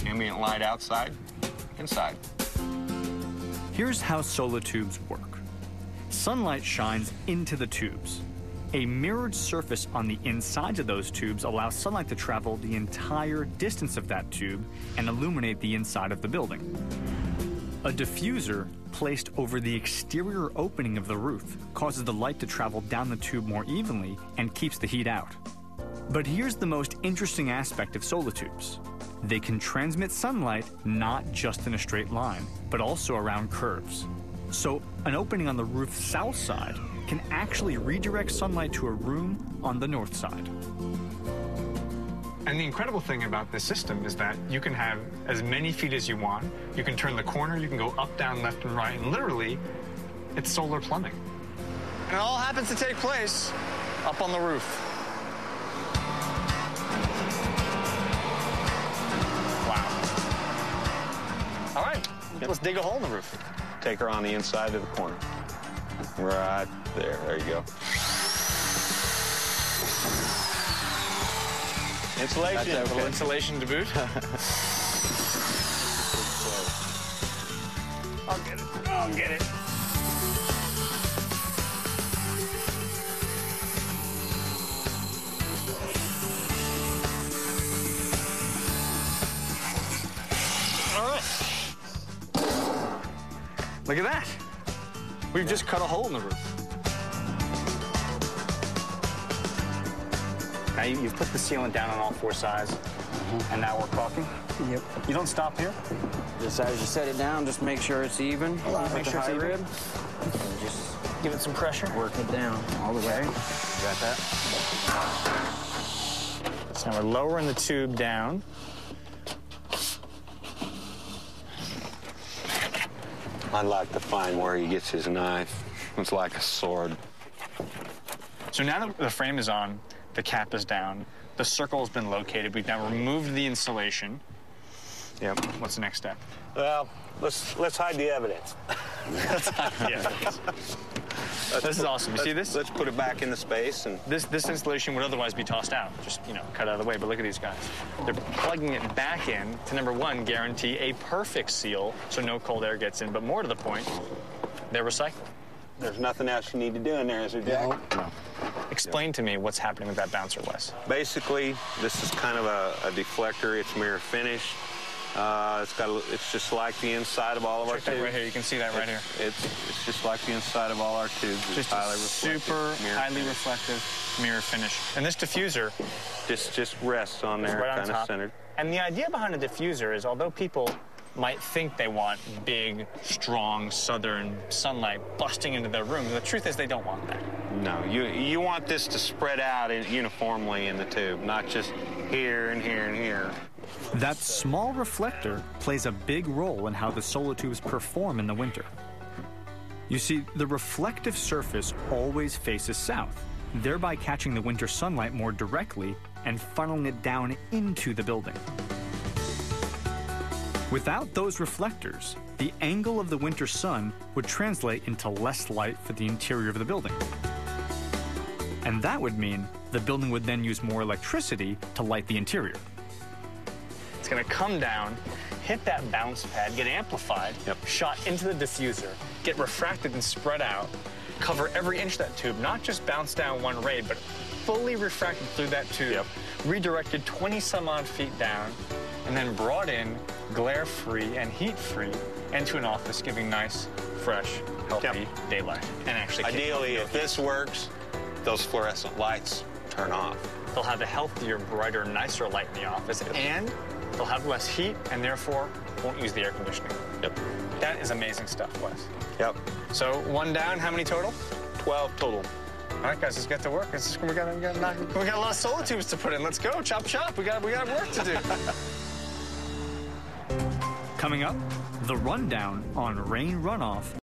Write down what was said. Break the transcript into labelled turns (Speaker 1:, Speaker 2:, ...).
Speaker 1: ambient light outside, inside.
Speaker 2: Here's how solar tubes work. Sunlight shines into the tubes. A mirrored surface on the insides of those tubes allows sunlight to travel the entire distance of that tube and illuminate the inside of the building. A diffuser placed over the exterior opening of the roof causes the light to travel down the tube more evenly and keeps the heat out. But here's the most interesting aspect of solar tubes. They can transmit sunlight not just in a straight line, but also around curves. So an opening on the roof's south side can actually redirect sunlight to a room on the north side.
Speaker 3: And the incredible thing about this system is that you can have as many feet as you want. You can turn the corner, you can go up, down, left, and right, and literally, it's solar plumbing. And it all happens to take place up on the roof. Wow. All right, let's dig a hole in the roof.
Speaker 1: Take her on the inside of the corner. Right there. There you go. Insulation.
Speaker 3: That's a little insulation to boot. I'll get it. I'll get it. All right. Look at that. We've just cut a hole in the roof. Now you've put the sealant down on all four sides, and now we're caulking?
Speaker 4: Yep.
Speaker 3: You don't stop here?
Speaker 4: Just as you set it down, just make sure it's even.
Speaker 3: Make sure it's even.
Speaker 4: And just
Speaker 3: Give it some pressure.
Speaker 4: work it down all the way.
Speaker 3: Got that? So now we're lowering the tube down.
Speaker 1: I'd like to find where he gets his knife. It's like a sword.
Speaker 3: So now that the frame is on, the cap is down, the circle has been located, we've now removed the insulation.
Speaker 1: Yep.
Speaker 3: What's the next step?
Speaker 1: Well, let's hide the evidence.
Speaker 3: Yeah. This is awesome. You see this?
Speaker 1: Let's put it back into space and
Speaker 3: This installation would otherwise be tossed out, just, you know, cut out of the way, but look at these guys. They're plugging it back in to, number one, guarantee a perfect seal so no cold air gets in, but more to the point, they're recycling.
Speaker 1: there's nothing else you need to do in there, is there, Jack?
Speaker 4: No.
Speaker 3: Explain to me what's happening with that bouncer, Wes.
Speaker 1: Basically, this is kind of a deflector. It's mirror finish. It's just like the inside of all of our
Speaker 3: Check that
Speaker 1: tubes.
Speaker 3: right here. You can see that right here.
Speaker 1: It's just like the inside of all our tubes.
Speaker 3: Just
Speaker 1: highly
Speaker 3: a
Speaker 1: reflective,
Speaker 3: super
Speaker 1: mirror
Speaker 3: highly
Speaker 1: finish.
Speaker 3: reflective mirror finish. And this diffuser
Speaker 1: Just rests on
Speaker 3: is
Speaker 1: there,
Speaker 3: right on
Speaker 1: kind of
Speaker 3: top.
Speaker 1: centered.
Speaker 3: And the idea behind a diffuser is, although people might think they want big, strong, southern sunlight busting into their rooms, the truth is they don't want that.
Speaker 1: No, you want this to spread out uniformly in the tube, not just here and here and here.
Speaker 2: That small reflector plays a big role in how the solar tubes perform in the winter. You see, the reflective surface always faces south, thereby catching the winter sunlight more directly and funneling it down into the building. Without those reflectors, the angle of the winter sun would translate into less light for the interior of the building. And that would mean the building would then use more electricity to light the interior.
Speaker 3: It's going to come down, hit that bounce pad, get amplified, shot into the diffuser, get refracted and spread out, cover every inch of that tube, not just bounce down one ray, but fully refracted through that tube, redirected 20 some odd feet down, and then brought in glare-free and heat-free into an office, giving nice, fresh, healthy daylight. And actually,
Speaker 1: Ideally, if this works, those fluorescent lights turn off.
Speaker 3: they'll have a healthier, brighter, nicer light in the office, and they'll have less heat, and therefore won't use the air conditioning.
Speaker 1: Yep.
Speaker 3: That is amazing stuff, Wes.
Speaker 1: Yep.
Speaker 3: So one down, how many total?
Speaker 1: 12 total.
Speaker 3: All right, guys, let's get to work. We got a lot of solar tubes to put in. Let's go, chop chop. We got work to do.
Speaker 2: Coming up, the rundown on rain runoff